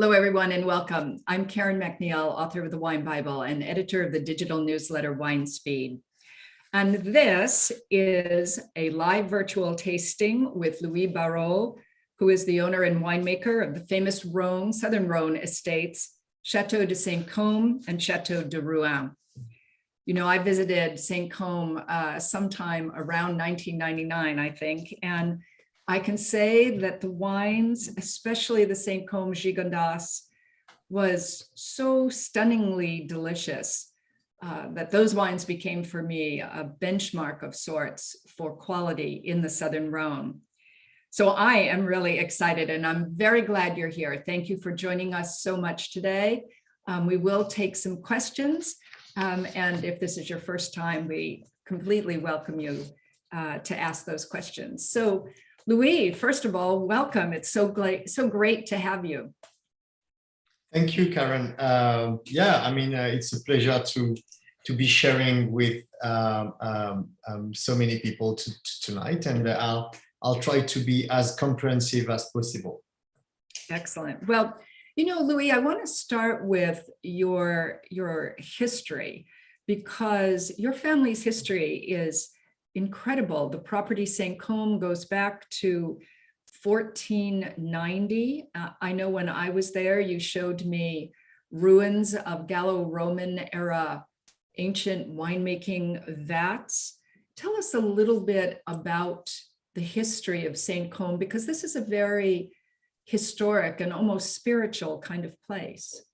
Hello, everyone, and welcome. I'm Karen MacNeil, author of the Wine Bible and editor of the digital newsletter Wine Speed. And this is a live virtual tasting with Louis Barruol, who is the owner and winemaker of the famous Rhône, Southern Rhône estates, Château de Saint Cosme and Château de Rouanne. You know, I visited Saint Cosme sometime around 1999, I think, and I can say that the wines, especially the Saint Cosme Gigondas, was so stunningly delicious that those wines became for me a benchmark of sorts for quality in the Southern Rhône. So I am really excited and I'm very glad you're here. Thank you for joining us so much today. We will take some questions. And if this is your first time, we completely welcome you to ask those questions. So Louis, first of all, welcome. It's so great to have you. Thank you, Karen. It's a pleasure to be sharing with so many people tonight, and I'll try to be as comprehensive as possible. Excellent. Well, you know, Louis, I want to start with your history, because your family's history is incredible. The property Saint Cosme goes back to 1490. I know when I was there, you showed me ruins of Gallo-Roman era ancient winemaking vats. Tell us a little bit about the history of Saint Cosme, because this is a very historic and almost spiritual kind of place.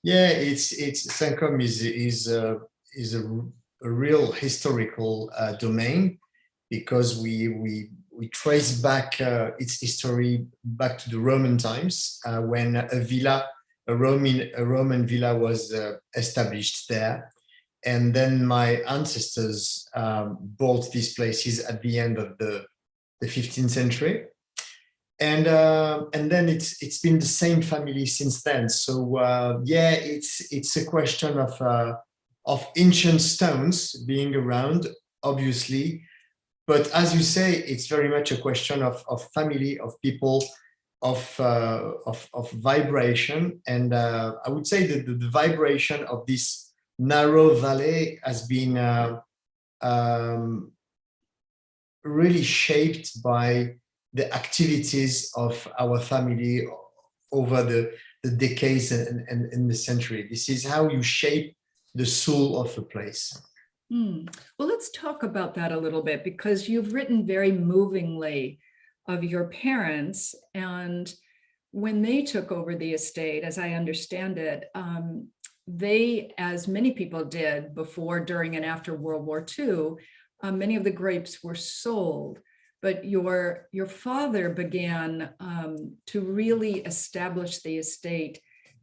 Yeah, it's Saint Cosme is a real historical domain, because we trace back its history back to the Roman times, when a Roman villa was established there, and then my ancestors bought these places at the end of the 15th century, and then it's been the same family since then. So it's a question of ancient stones being around, obviously. But as you say, it's very much a question of family, of people, of vibration. And I would say that the vibration of this narrow valley has been really shaped by the activities of our family over the decades and the century. This is how you shape the soul of a place. Well, let's talk about that a little bit, because you've written very movingly of your parents, and when they took over the estate, as I understand it, they, as many people did before, during, and after World War II, many of the grapes were sold. But your father began to really establish the estate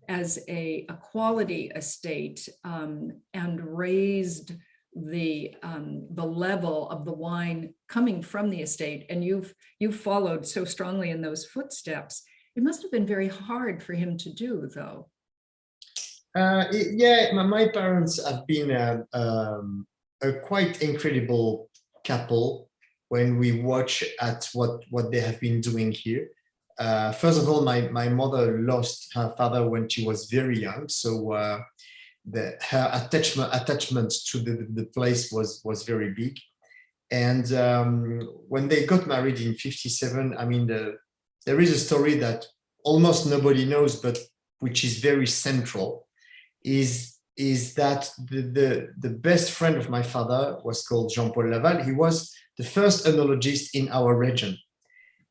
as a quality estate, and raised the level of the wine coming from the estate. And you've followed so strongly in those footsteps. It must have been very hard for him to do, though. My parents have been a quite incredible couple when we watch at what they have been doing here. First of all, my mother lost her father when she was very young, so her attachment to the place was very big. And when they got married in 1957, I mean, there is a story that almost nobody knows, but which is very central, is that the best friend of my father was called Jean-Paul Laval. He was the first œnologist in our region.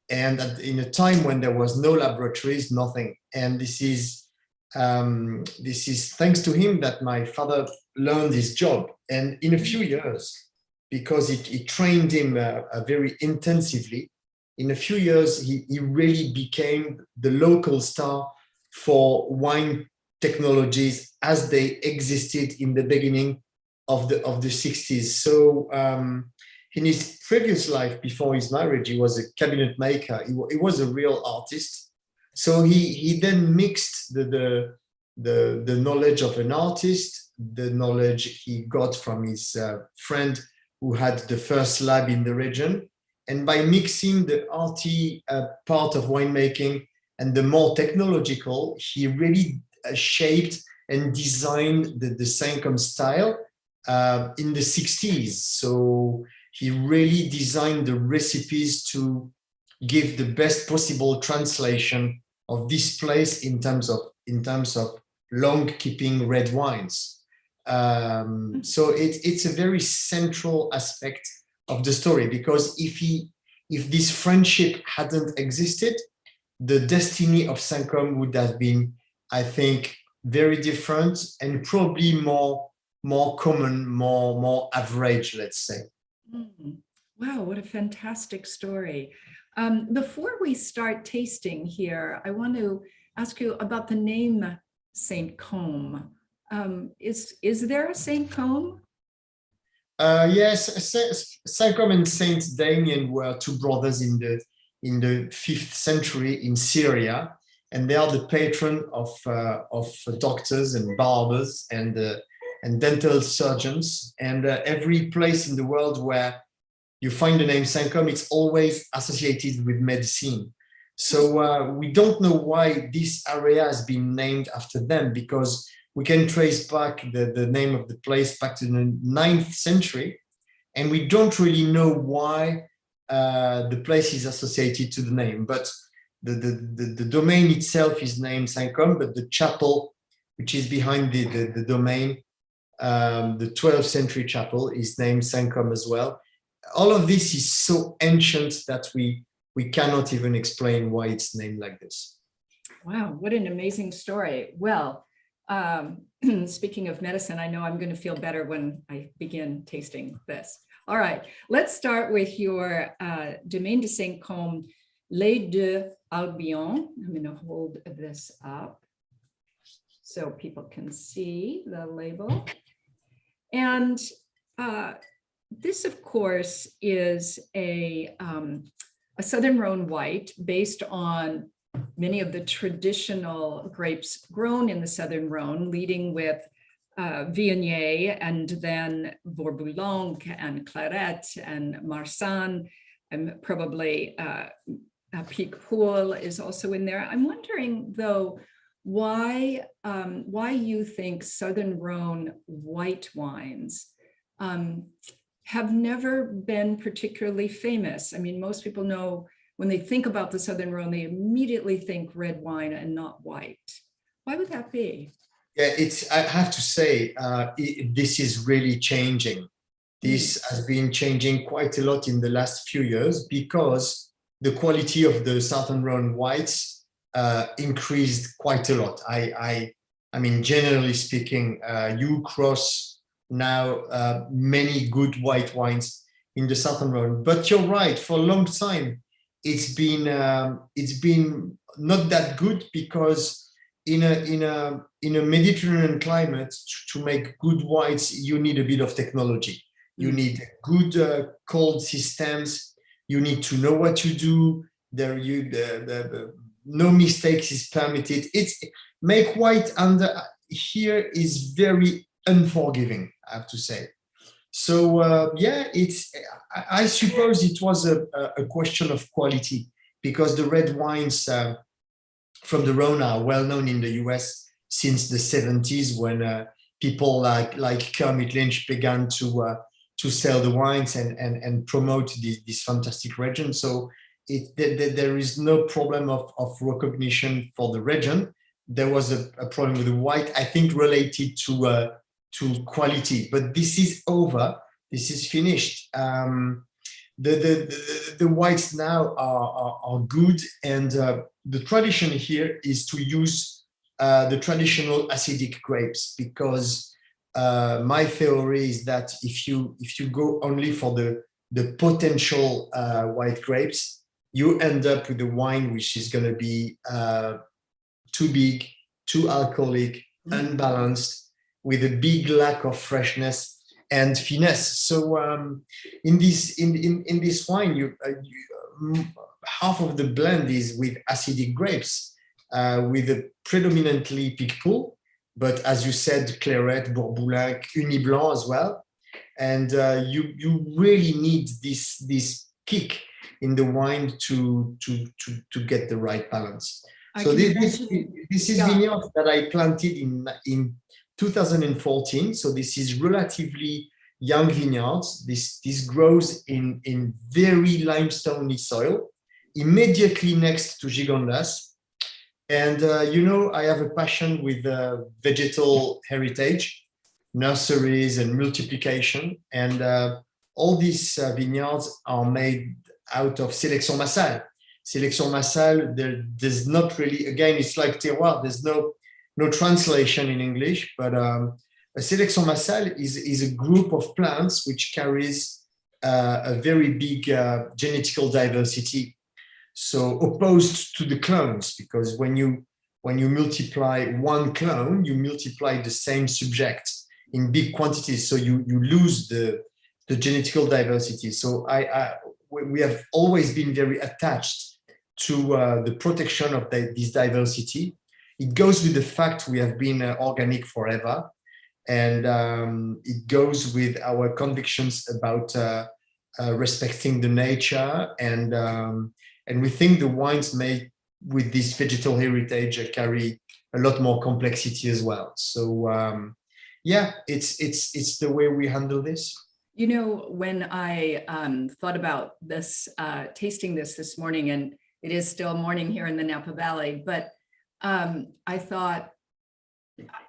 And in a time when there was no laboratories, nothing. And this is thanks to him that my father learned his job. And in a few years, because it trained him very intensively, in a few years, he really became the local star for wine technologies as they existed in the beginning of the 60s. So in his previous life, before his marriage, he was a cabinet maker. He was a real artist. So he then mixed the knowledge of an artist, the knowledge he got from his friend who had the first lab in the region, and by mixing the arty part of winemaking and the more technological, he really shaped and designed the Saint Cosme style in the 60s. So he really designed the recipes to give the best possible translation of this place in terms of long keeping red wines. So it's a very central aspect of the story, because if this friendship hadn't existed, the destiny of Saint Cosme would have been, I think, very different and probably more common, more average, let's say. Wow, what a fantastic story. Before we start tasting here, I want to ask you about the name Saint Cosme. Is there a Saint Cosme? Yes, Saint Cosme and Saint Damien were two brothers in the 5th century in Syria, and they are the patron of doctors and barbers and dental surgeons. And every place in the world where you find the name Saint Cosme, it's always associated with medicine. So we don't know why this area has been named after them, because we can trace back the name of the place back to the 9th century, and we don't really know why the place is associated to the name. But the domain itself is named Saint Cosme, but the chapel, which is behind the domain, the 12th century chapel, is named Saint Cosme as well. All of this is so ancient that we cannot even explain why it's named like this. Wow, what an amazing story. Well, speaking of medicine, I know I'm going to feel better when I begin tasting this. All right, let's start with your Domaine de Saint Cosme, Les Deux Albion. I'm going to hold this up so people can see the label. And this, of course, is a Southern Rhone white based on many of the traditional grapes grown in the Southern Rhone, leading with Viognier, and then Vaurboulenc and Claret and Marsanne, and probably Picpoul is also in there. I'm wondering, though, why you think Southern Rhone white wines have never been particularly famous. I mean, most people know, when they think about the Southern Rhone, they immediately think red wine and not white. Why would that be? Yeah, I have to say, this is really changing. This has been changing quite a lot in the last few years, because the quality of the Southern Rhone whites increased quite a lot. I mean, generally speaking, you cross now many good white wines in the Southern Rhone. But you're right, for a long time, it's been not that good, because in a Mediterranean climate, to make good whites, you need a bit of technology. You need good cold systems. You need to know what you do. No mistakes is permitted. Make white under here is very unforgiving, I have to say. So yeah, I suppose it was a question of quality, because the red wines from the Rhone are well known in the US since the 70s, when people like Kermit Lynch began to sell the wines and promote this fantastic region. So there is no problem of recognition for the region. There was a problem with the white, I think, related to quality, but this is over. This is finished. The whites now are good, and the tradition here is to use the traditional acidic grapes, because my theory is that if you go only for the potential white grapes, you end up with a wine which is going to be too big, too alcoholic, unbalanced, with a big lack of freshness and finesse. So in this wine, half of the blend is with acidic grapes, with a predominantly Picpoul, but as you said, Claret, Bourboulenc, Uni Blanc as well. And you really need this kick in the wine to get the right balance. I So can this imagine. this is Yeah. vineyards that I planted in 2014. So this is relatively young vineyards. This grows in very limestone soil, immediately next to Gigondas. And I have a passion with vegetal heritage, nurseries, and multiplication. And all these vineyards are made out of sélection massale. Sélection massale, there's not really, again, it's like terroir, there's no translation in English, but a sélection massale is a group of plants which carries a very big genetical diversity. So opposed to the clones, because when you multiply one clone, you multiply the same subject in big quantities. So you lose the genetical diversity. So we have always been very attached to the protection of this diversity. It goes with the fact we have been organic forever, and it goes with our convictions about respecting the nature, and we think the wines made with this vegetal heritage carry a lot more complexity as well. So yeah, it's the way we handle this. You know, when I thought about this, tasting this morning, and it is still morning here in the Napa Valley, but I thought,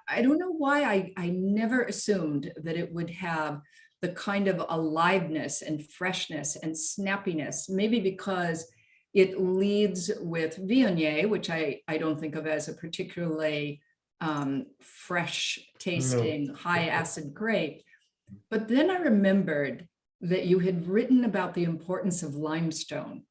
I don't know why I never assumed that it would have the kind of aliveness and freshness and snappiness, maybe because it leads with Viognier, which I don't think of as a particularly fresh tasting, No. high acid grape. But then I remembered that you had written about the importance of limestone,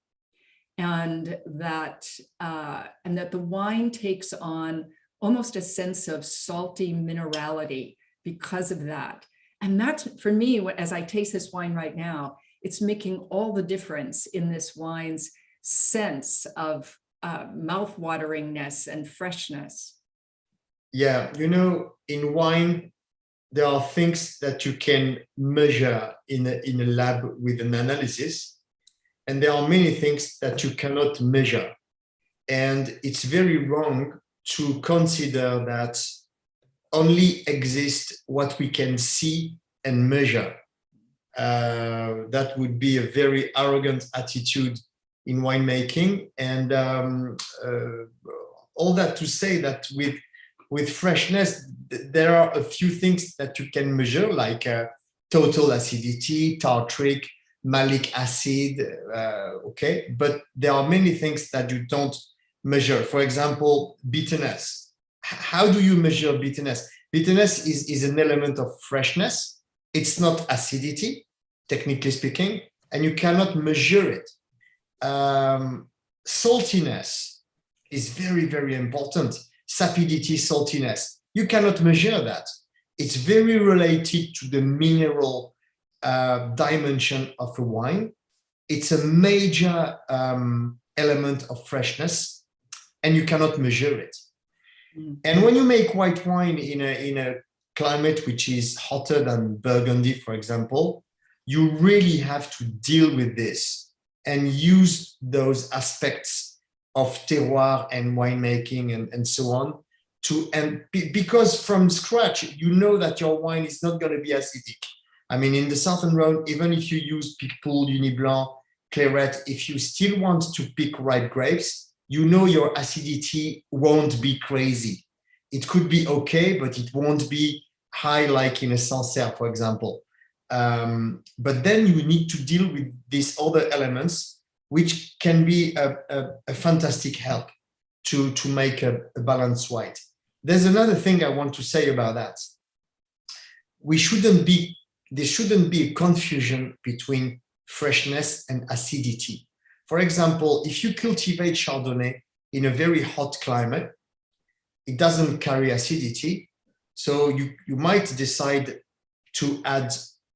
and that the wine takes on almost a sense of salty minerality because of that. And that's, for me, as I taste this wine right now, it's making all the difference in this wine's sense of mouth-wateringness and freshness. Yeah, in wine, there are things that you can measure in a lab with an analysis, and there are many things that you cannot measure. And it's very wrong to consider that only exists what we can see and measure. That would be a very arrogant attitude in winemaking. And all that to say that with freshness, there are a few things that you can measure, like total acidity, tartric, malic acid, okay? But there are many things that you don't measure. For example, bitterness. How do you measure bitterness? Bitterness is an element of freshness. It's not acidity, technically speaking, and you cannot measure it. Saltiness is very, very important. Sapidity, saltiness. You cannot measure that. It's very related to the mineral dimension of a wine. It's a major element of freshness, and you cannot measure it. Mm-hmm. And when you make white wine in a climate which is hotter than Burgundy, for example, you really have to deal with this and use those aspects of terroir and winemaking and so on because from scratch, you know that your wine is not going to be acidic. I mean, in the Southern Rhône, even if you use Picpoul, Uni Blanc, Claret, if you still want to pick ripe grapes, you know your acidity won't be crazy. It could be okay, but it won't be high like in a Sancerre, for example. But then you need to deal with these other elements, which can be a fantastic help to make a balanced wine. There's another thing I want to say about that. There shouldn't be a confusion between freshness and acidity. For example, if you cultivate Chardonnay in a very hot climate, it doesn't carry acidity. So you might decide to add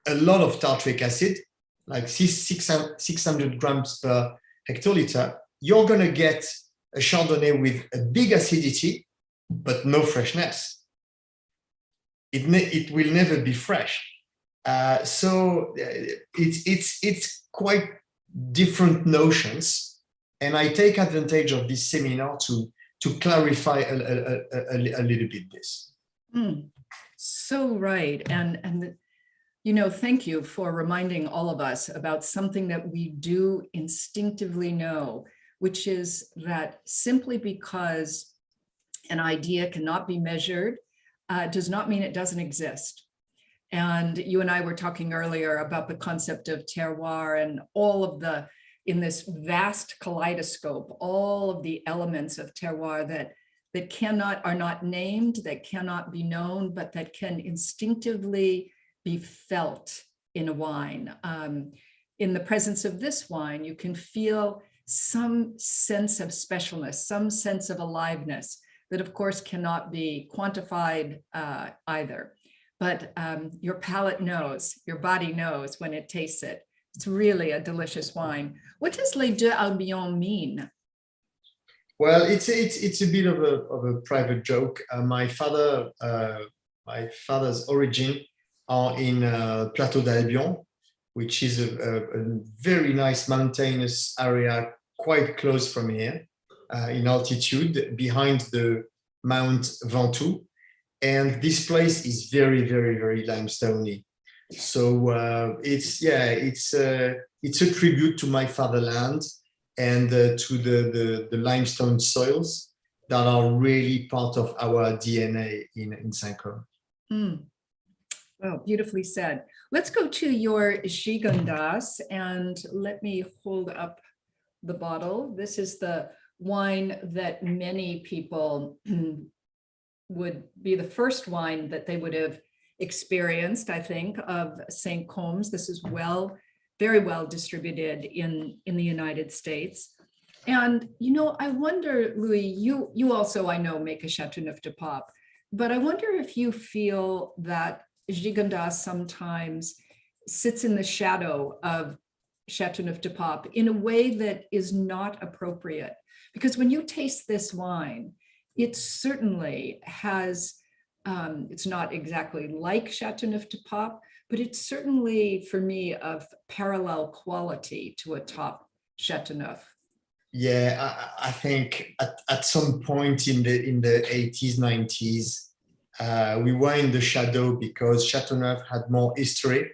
a lot of tartric acid, like 600 grams per hectoliter. You're going to get a Chardonnay with a big acidity, but no freshness. It will never be fresh. So it's quite different notions. And I take advantage of this seminar to to clarify a little bit this. So right. And thank you for reminding all of us about something that we do instinctively know, which is that simply because an idea cannot be measured does not mean it doesn't exist. And you and I were talking earlier about the concept of terroir and all of in this vast kaleidoscope, all of the elements of terroir that are not named, that cannot be known, but that can instinctively be felt in a wine. In the presence of this wine, you can feel some sense of specialness, some sense of aliveness that of course cannot be quantified either. But your palate knows, your body knows when it tastes it. It's really a delicious wine. What does Les Deux Albions mean? Well, it's a bit of a private joke. My father's origin are in Plateau d'Albion, which is a very nice mountainous area quite close from here, in altitude behind the Mount Ventoux. And this place is very, very, very limestoney. So it's a tribute to my fatherland and to the limestone soils that are really part of our DNA in Saint Cosme. Well, beautifully said. Let's go to your Gigondas and let me hold up the bottle. This is the wine that many people would be the first wine that they would have experienced, I think, of Saint Cosme. This is very well distributed in the United States. And, I wonder, Louis, you also, I know, make a Châteauneuf de Pape, but I wonder if you feel that Gigondas sometimes sits in the shadow of Châteauneuf de Pape in a way that is not appropriate. Because when you taste this wine, it certainly has, it's not exactly like Châteauneuf de Pape, but it's certainly, for me, of parallel quality to a top Châteauneuf. Yeah, I think at some point in the 80s, 90s, we were in the shadow because Châteauneuf had more history,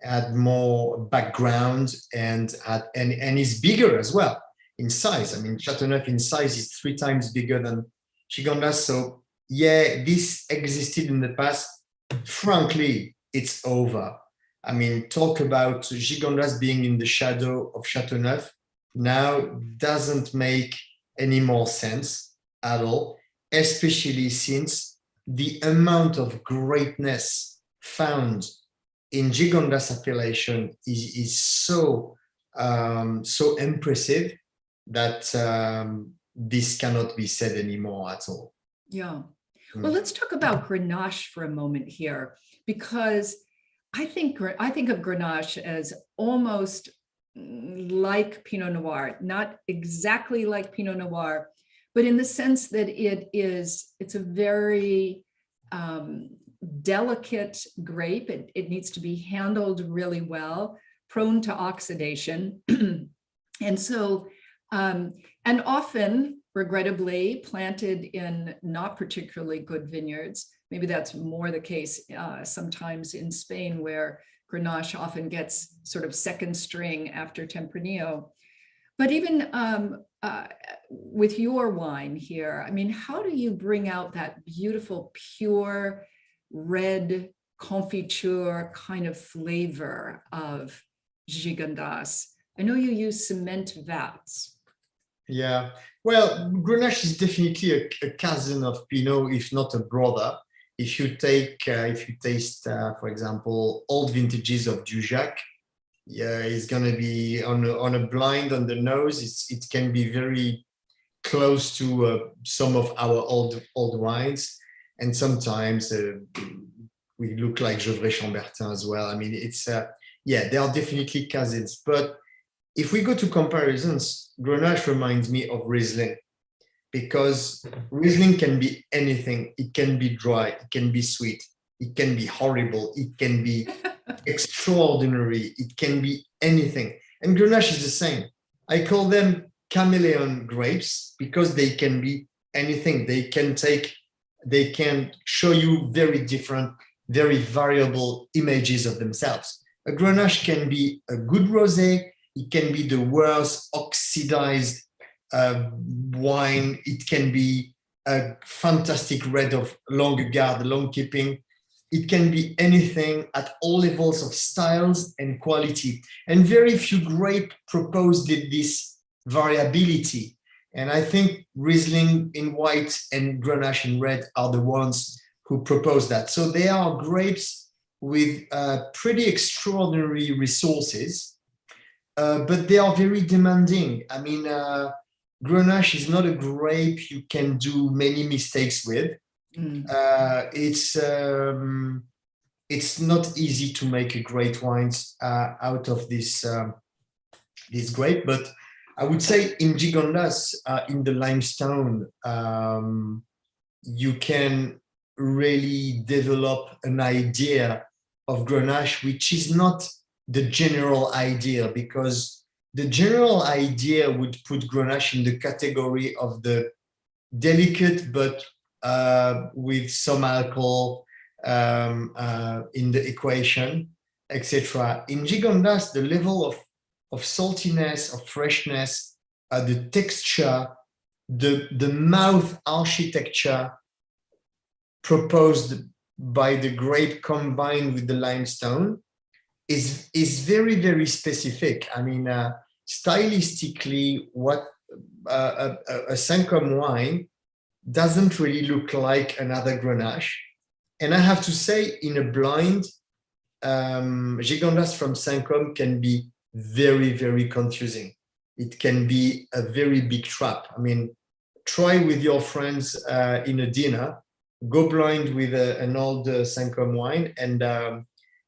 had more background, and is bigger as well in size. I mean, Châteauneuf in size is 3 times bigger than Gigondas. So yeah, this existed in the past. Frankly, it's over. I mean, talk about Gigondas being in the shadow of Châteauneuf now doesn't make any more sense at all, especially since the amount of greatness found in Gigondas appellation is so impressive that this cannot be said anymore at all. Yeah. Well, let's talk about Grenache for a moment here, because I think of Grenache as almost like Pinot Noir, not exactly like Pinot Noir, but in the sense that it's a very delicate grape. It needs to be handled really well, prone to oxidation. And so, and often, regrettably, planted in not particularly good vineyards. Maybe that's more the case sometimes in Spain, where Grenache often gets sort of second string after Tempranillo. But even with your wine here, I mean, how do you bring out that beautiful, pure, red confiture kind of flavor of Gigondas? I know you use cement vats. Yeah, well, Grenache is definitely a cousin of Pinot, if not a brother. If you taste, for example, old vintages of Dujac, yeah, it's gonna be on a blind on the nose. It can be very close to some of our old wines, and sometimes we look like Gevrey-Chambertin as well. I mean, it's yeah, they are definitely cousins. But if we go to comparisons, Grenache reminds me of Riesling, because Riesling can be anything. It can be dry, it can be sweet, it can be horrible, it can be extraordinary, it can be anything. And Grenache is the same. I call them chameleon grapes because they can be anything. They can show you very different, very variable images of themselves. A Grenache can be a good rosé, it can be the worst oxidized wine, it can be a fantastic red of long garde, long keeping. It can be anything at all levels of styles and quality. And very few grape propose this variability. And I think Riesling in white and Grenache in red are the ones who propose that. So they are grapes with pretty extraordinary resources, but they are very demanding. I mean, Grenache is not a grape you can do many mistakes with. It's not easy to make a great wines out of this grape, but I would say in Gigondas, in the limestone, you can really develop an idea of Grenache, which is not the general idea, because the general idea would put Grenache in the category of the delicate but with some alcohol in the equation, etc. In Gigondas, the level of saltiness, of freshness, the texture, the mouth architecture proposed by the grape combined with the limestone is very, very specific. I mean, stylistically, what a Saint Cosme wine doesn't really look like another Grenache. And I have to say, in a blind, Gigondas from Saint Cosme can be very, very confusing. It can be a very big trap. I mean, try with your friends in a dinner, go blind with an old Saint Cosme wine, and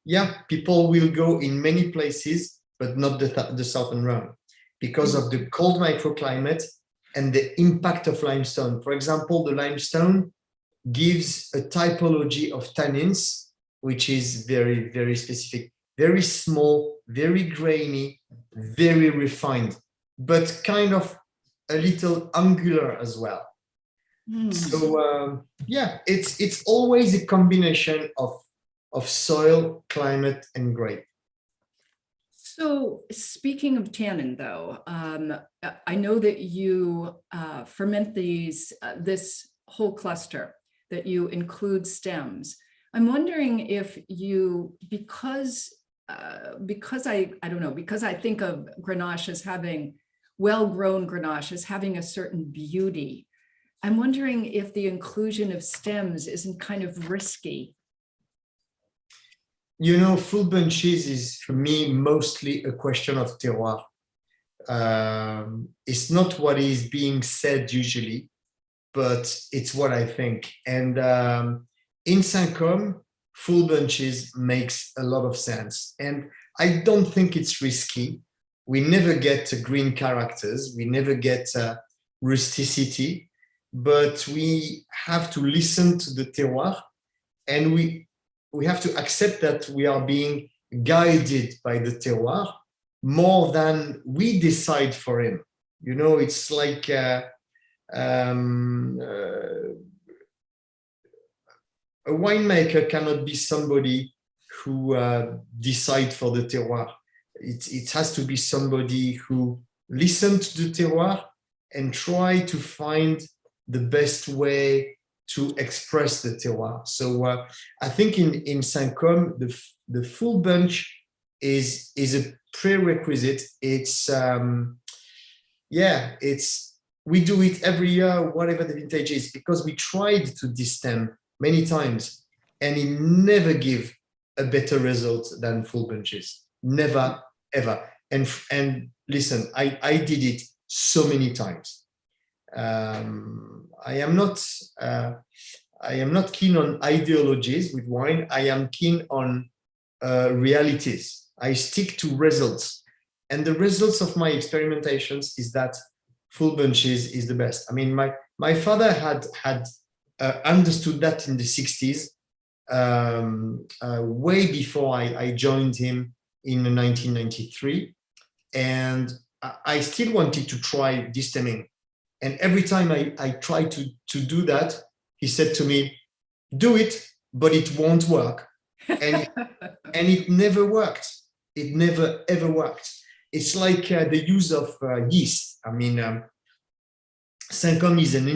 yeah, people will go in many places, but not the southern Rhone, because of the cold microclimate and the impact of limestone. For example, the limestone gives a typology of tannins, which is very, very specific, very small, very grainy, very refined, but kind of a little angular as well. So yeah, it's always a combination of soil, climate, and grape. So speaking of tannin, though, I know that you ferment this whole cluster, that you include stems. I'm wondering if you, because I don't know, because I think of Grenache as having well-grown Grenache as having a certain beauty. I'm wondering if the inclusion of stems isn't kind of risky. You know, full bunches is, for me, mostly a question of terroir. It's not what is being said usually, but it's what I think. And in Saint Cosme, full bunches makes a lot of sense. And I don't think it's risky. We never get green characters. We never get rusticity, but we have to listen to the terroir, and we have to accept that we are being guided by the terroir more than we decide for him. You know, it's like a winemaker cannot be somebody who decides for the terroir. It has to be somebody who listens to the terroir and try to find the best way to express the terroir. So I think in Saint Cosme, the full bunch is a prerequisite. It's we do it every year, whatever the vintage is, because we tried to destem many times, and it never give a better result than full bunches. Never, ever. And listen, I did it so many times. I am not keen on ideologies with wine. I am keen on realities. I stick to results, and the results of my experimentations is that full bunches is the best. I mean, my father had understood that in the 60s, way before I joined him in 1993, and I still wanted to try destemming. And every time I try to do that, he said to me, do it, but it won't work. And it never worked. It never, ever worked. It's like the use of yeast. I mean, Saint Cosme is an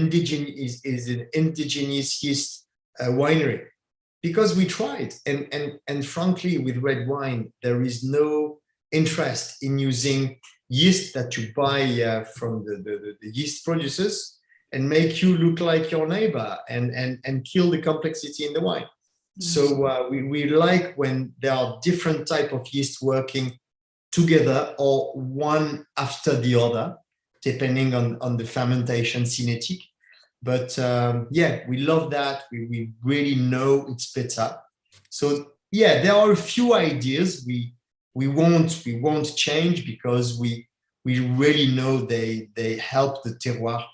indigenous yeast winery because we tried. And frankly, with red wine, there is no interest in using yeast that you buy from the yeast producers and make you look like your neighbor and kill the complexity in the wine. So we like when there are different type of yeast working together or one after the other, depending on the fermentation cinetic. But yeah, we love that. We really know it's better. So yeah, there are a few ideas we won't change because we really know they help the terroir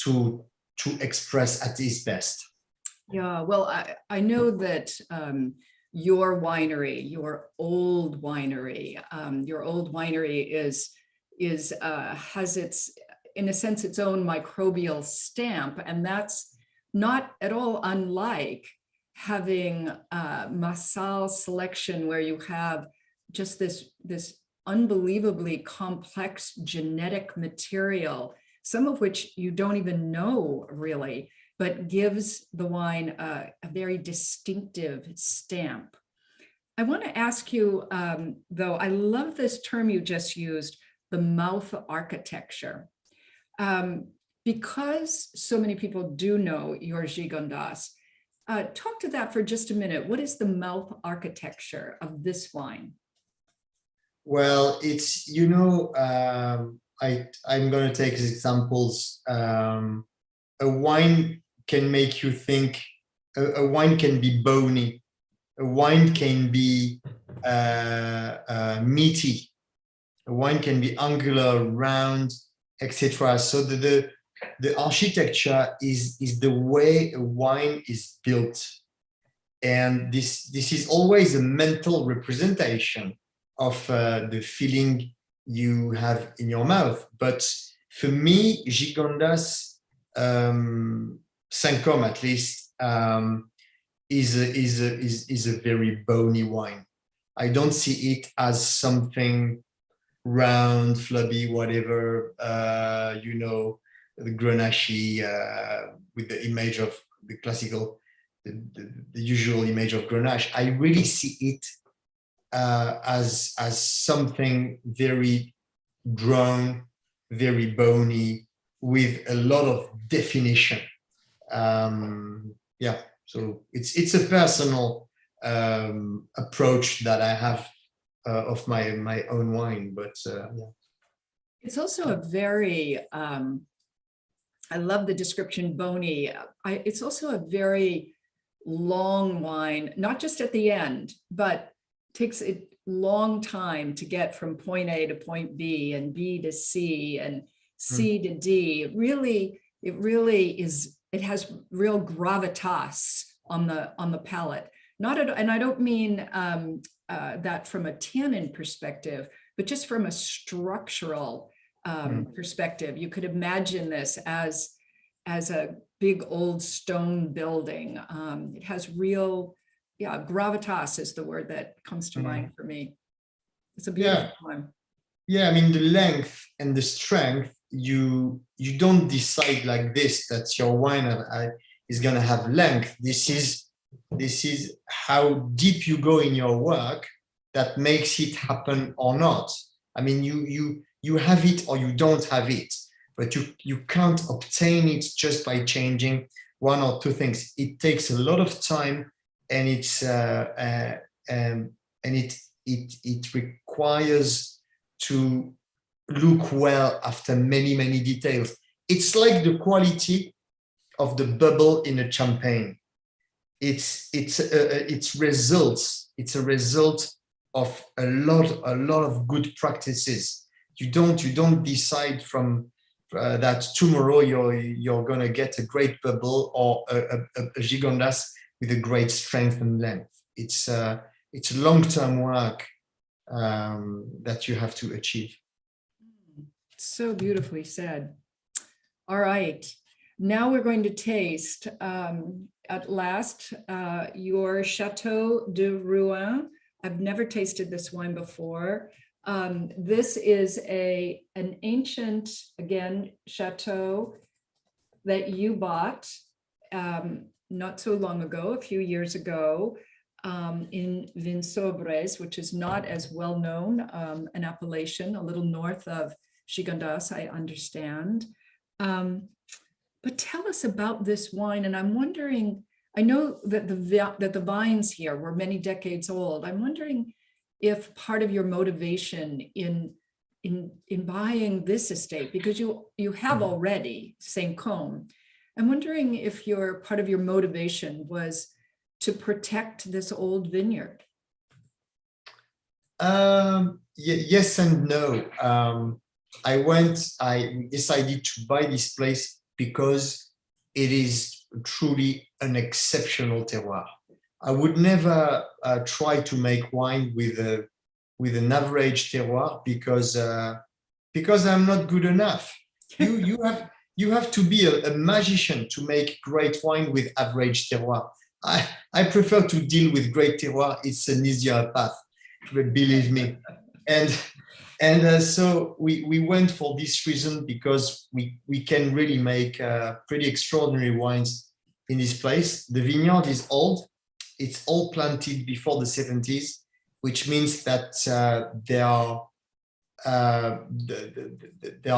to express at its best. Yeah, well, I know that your winery, your old winery has its, in a sense, its own microbial stamp, and that's not at all unlike having Massal selection, where you have just this unbelievably complex genetic material, some of which you don't even know really, but gives the wine a very distinctive stamp. I want to ask you, though, I love this term you just used, the mouth architecture. Because so many people do know your Gigondas, talk to that for just a minute. What is the mouth architecture of this wine? Well, it's, you know, I'm going to take examples. A wine can make you think, a wine can be bony, a wine can be meaty, a wine can be angular, round, etc. So the architecture is the way a wine is built. And this is always a mental representation of the feeling you have in your mouth. But for me, Gigondas, Saint Cosme at least, is a very bony wine. I don't see it as something round, flubby, whatever, you know, the Grenache with the image of the classical, the usual image of Grenache. I really see it as something very drawn, very bony, with a lot of definition. Yeah, so it's a personal approach that I have of my own wine, but yeah. It's also a very, I love the description bony. It's also a very long wine, not just at the end, but takes a long time to get from point A to point B and B to C and C to D. It really is, it has real gravitas on the palate. And I don't mean that from a tannin perspective, but just from a structural perspective. You could imagine this as a big old stone building. It has real, yeah, gravitas is the word that comes to mind for me. It's a beautiful one. Yeah, I mean, the length and the strength, you don't decide like this that your wine is going to have length. This is how deep you go in your work that makes it happen or not. I mean, you have it or you don't have it, but you can't obtain it just by changing one or two things. It takes a lot of time, and it requires to look well after many details. It's like the quality of the bubble in a champagne. It's results. It's a result of a lot of good practices. You don't decide from that tomorrow you're gonna get a great bubble or a Gigondas with a great strength and length. It's long-term work that you have to achieve. So beautifully said. All right. Now we're going to taste at last your Chateau de Rouanne. I've never tasted this wine before. This is an ancient, again, chateau that you bought not so long ago, a few years ago, in Vinsobres, which is not as well known, an appellation a little north of Gigondas, I understand. But tell us about this wine. And I'm wondering, I know that the vines here were many decades old. I'm wondering if part of your motivation in buying this estate, because you have already Saint Cosme, I'm wondering if part of your motivation was to protect this old vineyard. Yes and no. I decided to buy this place because it is truly an exceptional terroir. I would never try to make wine with an average terroir because I'm not good enough. You have to be a magician to make great wine with average terroir. I prefer to deal with great terroir. It's an easier path, believe me. And so we went for this reason because we can really make pretty extraordinary wines in this place. The vineyard is old. It's all planted before the 70s, which means that they are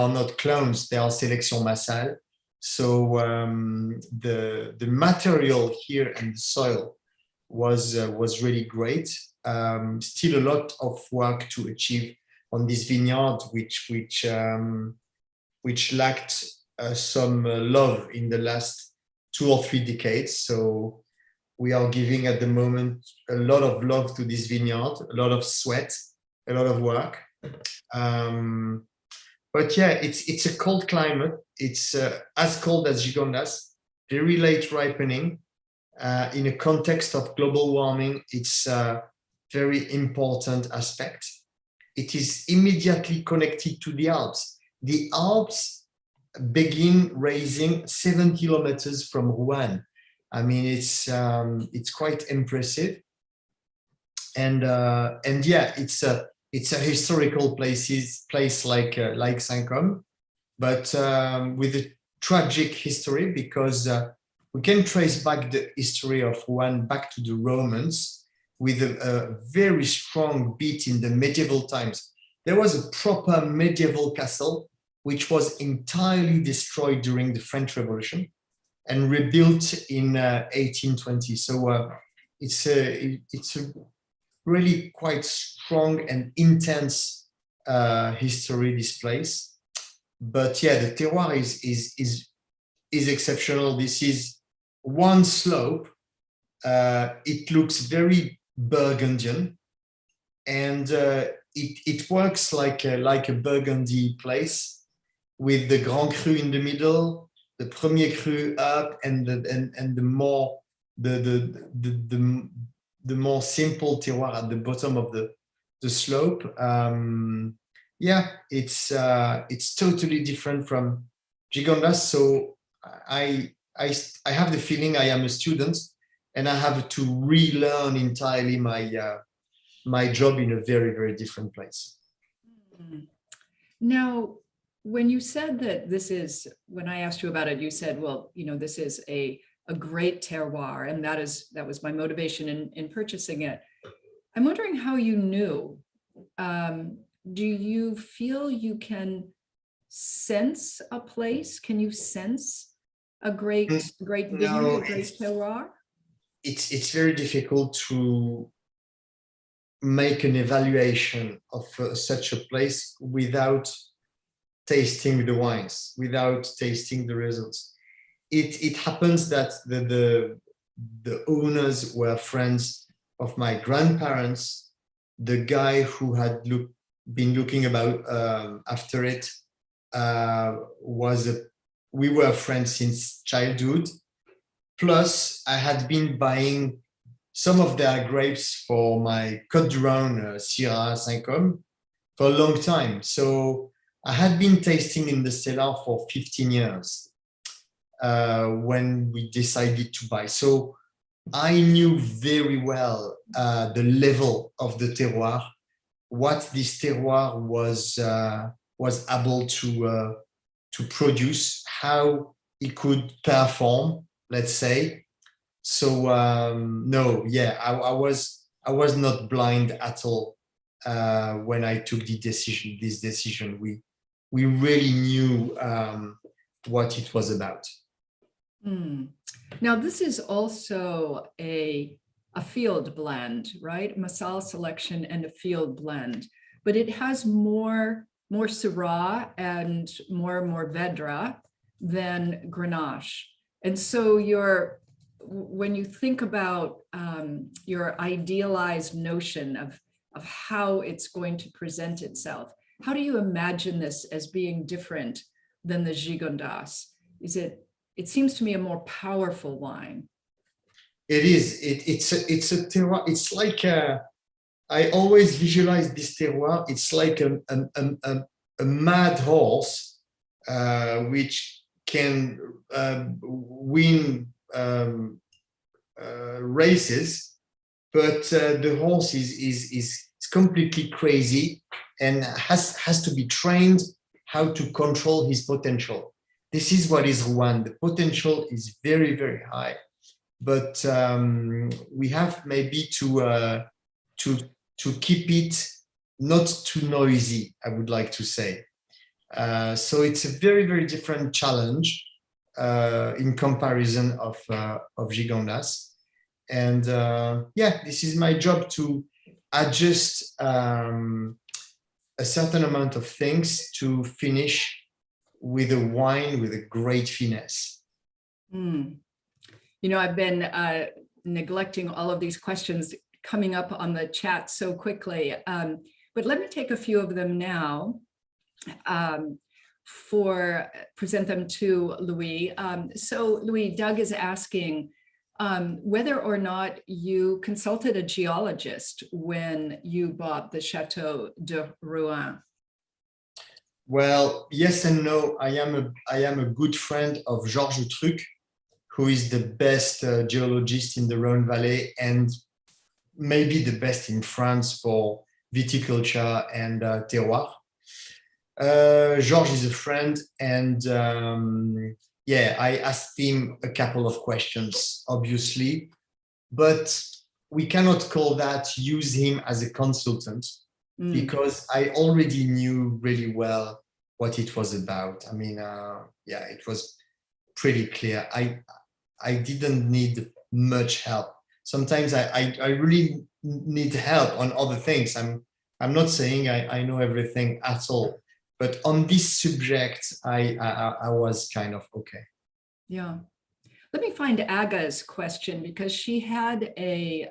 not clones, they are sélection massale. So the material here and the soil was really great. Still a lot of work to achieve on this vineyard, which lacked some love in the last 2 or 3 decades. So we are giving at the moment a lot of love to this vineyard, a lot of sweat, a lot of work. But yeah, it's a cold climate. It's as cold as Gigondas, very late ripening. In a context of global warming, it's a very important aspect. It is immediately connected to the Alps. The Alps begin rising 7 kilometers from Rouanne. I mean, it's quite impressive. And yeah, it's a historical place like Saint Cosme, but with a tragic history, because we can trace back the history of Rhône back to the Romans with a very strong beat in the medieval times. There was a proper medieval castle which was entirely destroyed during the French Revolution and rebuilt in 1820. So it's a really quite strong and intense history, this place. But yeah, the terroir is exceptional. This is one slope. It looks very Burgundian, and it works like a Burgundy place, with the Grand Cru in the middle, the Premier Cru up, and the more the more simple terroir at the bottom of the slope. Yeah, it's totally different from Gigondas. So I have the feeling I am a student, and I have to relearn entirely my job in a very, very different place. Now, when you said that when I asked you about it, you said, well, this is a great terroir, and that was my motivation in purchasing it. I'm wondering how you knew. Do you feel you can sense a place? Can you sense a great vineyard, no, a great terroir? It's very difficult to make an evaluation of such a place without tasting the wines, without tasting the results. It happens that the owners were friends of my grandparents. The guy who had been looking after it we were friends since childhood. Plus, I had been buying some of their grapes for my Côte du Rhône Syrah Saint Cosme for a long time. So I had been tasting in the cellar for 15 years when we decided to buy. So I knew very well the level of the terroir, what this terroir was able to produce, how it could perform, let's say. So no, yeah, I was not blind at all when I took this decision. We really knew what it was about. Hmm. Now, this is also a field blend, right? Masala selection and a field blend, but it has more Syrah and more Vedra than Grenache. And so when you think about your idealized notion of how it's going to present itself, how do you imagine this as being different than the Gigondas? It seems to me a more powerful wine. It is. It's a terroir. It's like I always visualize this terroir. It's like a mad horse which can win races, but the horse is completely crazy and has to be trained how to control his potential. This is what is Rouanne. The potential is very, very high, but we have maybe to keep it not too noisy, I would like to say. So it's a very, very different challenge in comparison of Gigondas. And yeah, this is my job to adjust a certain amount of things to finish with a wine with a great finesse. Mm. You know, I've been neglecting all of these questions coming up on the chat so quickly, but let me take a few of them now present them to Louis. So Louis, Doug is asking whether or not you consulted a geologist when you bought the Château de Rhône. Well, yes and no. I am a good friend of Georges Truc, who is the best geologist in the Rhône Valley and maybe the best in France for viticulture and terroir. Georges is a friend, and yeah, I asked him a couple of questions, obviously, but we cannot call that use him as a consultant. Because I already knew really well what it was about. I mean, yeah, it was pretty clear. I didn't need much help. Sometimes I really need help on other things. I'm not saying I know everything at all, but on this subject, I was kind of okay. Yeah. Let me find Aga's question, because she had a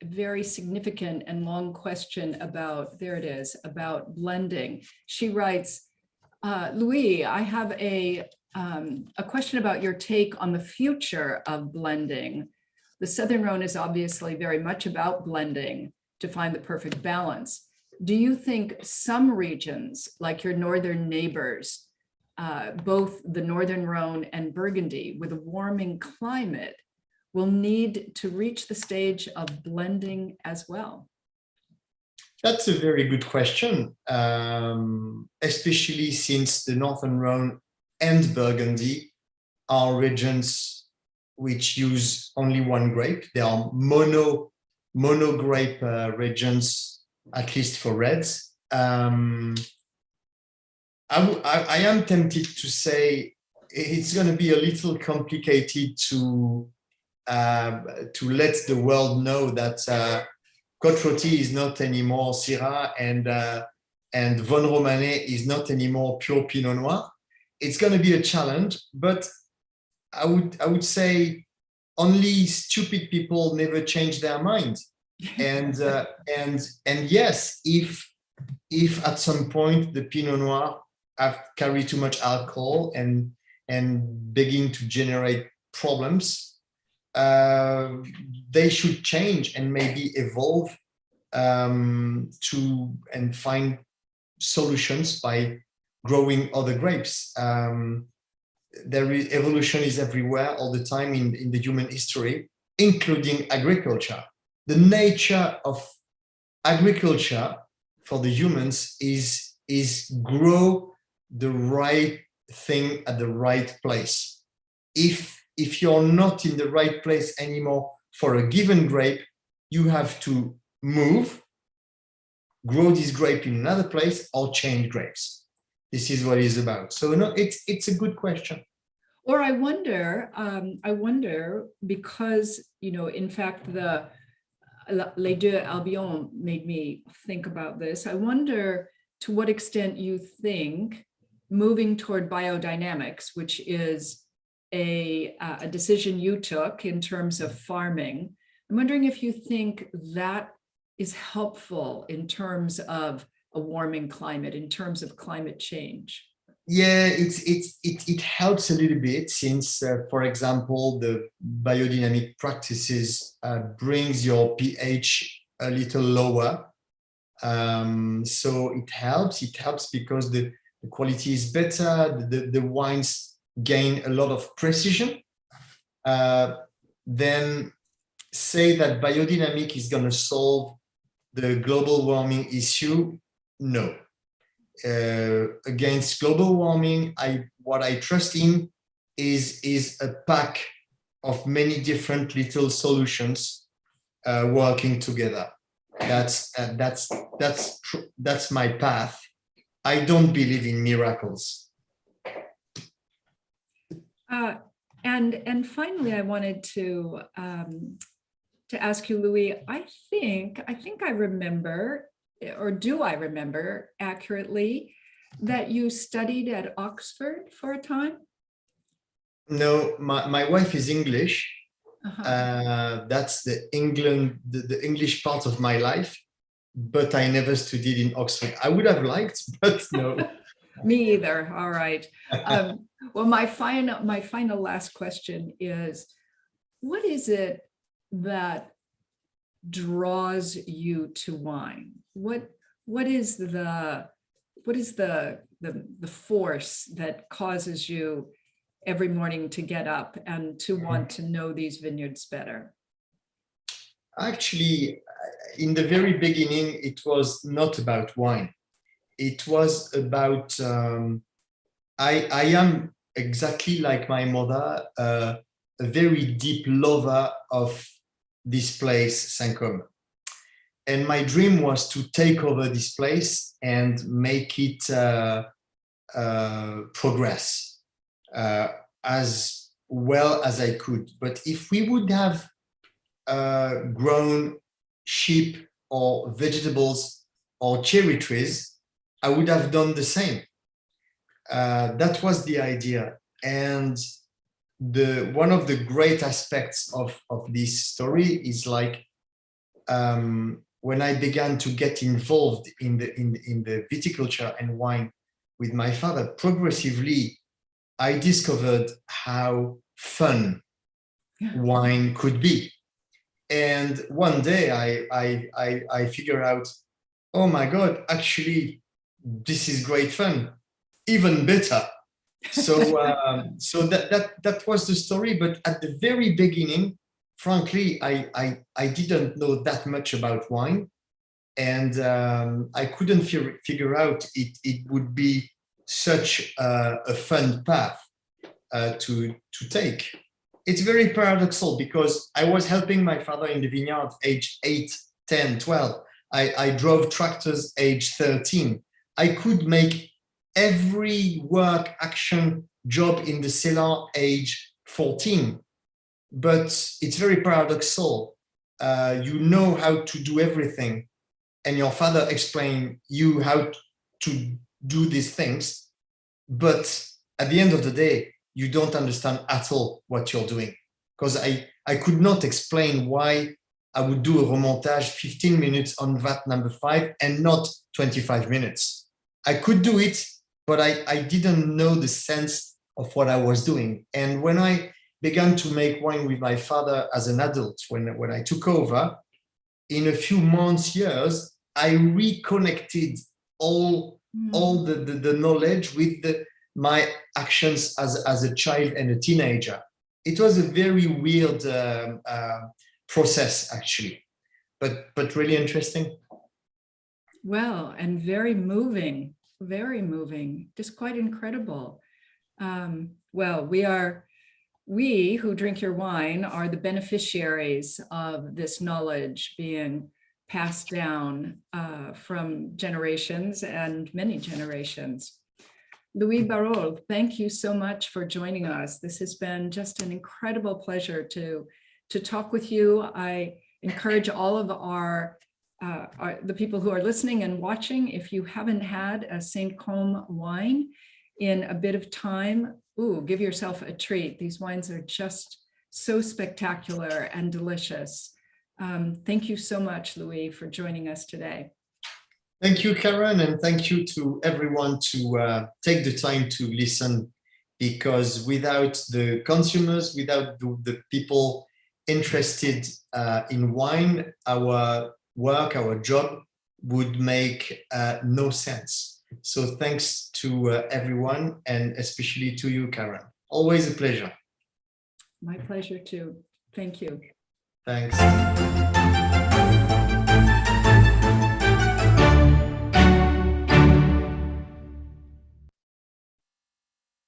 very significant and long question about, there it is, about blending. She writes, Louis, I have a question about your take on the future of blending. The Southern Rhone is obviously very much about blending to find the perfect balance. Do you think some regions, like your northern neighbors, both the Northern Rhone and Burgundy, with a warming climate, will need to reach the stage of blending as well? That's a very good question, especially since the Northern Rhone and Burgundy are regions which use only one grape. They are mono grape regions, at least for reds. I am tempted to say it's going to be a little complicated to let the world know that Côte Rôtie is not anymore Syrah and Von Romanée is not anymore pure Pinot Noir. It's going to be a challenge, but I would say only stupid people never change their mind. And yes, if at some point the Pinot Noir have carried too much alcohol and begin to generate problems, they should change and maybe evolve to and find solutions by growing other grapes. Evolution is everywhere all the time in the human history, including agriculture. The nature of agriculture for the humans is grow the right thing at the right place. If you're not in the right place anymore for a given grape, you have to move, grow this grape in another place, or change grapes. This is what it's about. So no, it's a good question. Or I wonder because, you know, in fact, the Les Deux Albions made me think about this. I wonder to what extent you think moving toward biodynamics, which is a decision you took in terms of farming. I'm wondering if you think that is helpful in terms of a warming climate, in terms of climate change. Yeah, it helps a little bit since, for example, the biodynamic practices brings your pH a little lower. So it helps because the quality is better, the wines gain a lot of precision. Then say that biodynamic is going to solve the global warming issue. No. Against global warming, what I trust in is a pack of many different little solutions working together. That's my path. I don't believe in miracles. And finally, I wanted to ask you, Louis. I think I remember, or do I remember accurately, that you studied at Oxford for a time? No, my wife is English. That's the English part of my life, but I never studied in Oxford. I would have liked, but no. Me either. All right. Well, my final last question is, what is it that draws you to wine? What is the force that causes you every morning to get up and to want to know these vineyards better? Actually, in the very beginning, it was not about wine. It was about, I am exactly like my mother, a very deep lover of this place, Saint Cosme. And my dream was to take over this place and make it progress as well as I could. But if we would have grown sheep or vegetables or cherry trees, I would have done the same. That was the idea. And one of the great aspects of this story is like when I began to get involved in the viticulture and wine with my father, progressively I discovered how fun wine could be. And one day I figured out, oh my God, actually, this is great fun, even better. So that was the story. But at the very beginning, frankly, I didn't know that much about wine, and I couldn't figure out it would be such a fun path to take. It's very paradoxal because I was helping my father in the vineyard age 8, 10, 12. I drove tractors age 13. I could make every work, action, job in the cellar age 14. But it's very paradoxal. You know how to do everything, and your father explained you how to do these things. But at the end of the day, you don't understand at all what you're doing. Because I could not explain why I would do a remontage 15 minutes on vat number 5 and not 25 minutes. I could do it, but I didn't know the sense of what I was doing. And when I began to make wine with my father as an adult, when I took over, in a few months, years, I reconnected all all the knowledge with my actions as a child and a teenager. It was a very weird process, actually, but really interesting. Well, and very moving, just quite incredible. Well, we who drink your wine are the beneficiaries of this knowledge being passed down from generations and many generations. Louis Barruol, thank you so much for joining us. This has been just an incredible pleasure to talk with you. I encourage all of the people who are listening and watching, if you haven't had a Saint Cosme wine in a bit of time, give yourself a treat. These wines are just so spectacular and delicious. Thank you so much, Louis, for joining us today. Thank you, Karen, and thank you to everyone to take the time to listen, because without the consumers, without the people interested in wine, our work, our job would make no sense. So thanks to everyone, and especially to you, Karen. Always a pleasure. My pleasure too. Thank you. Thanks.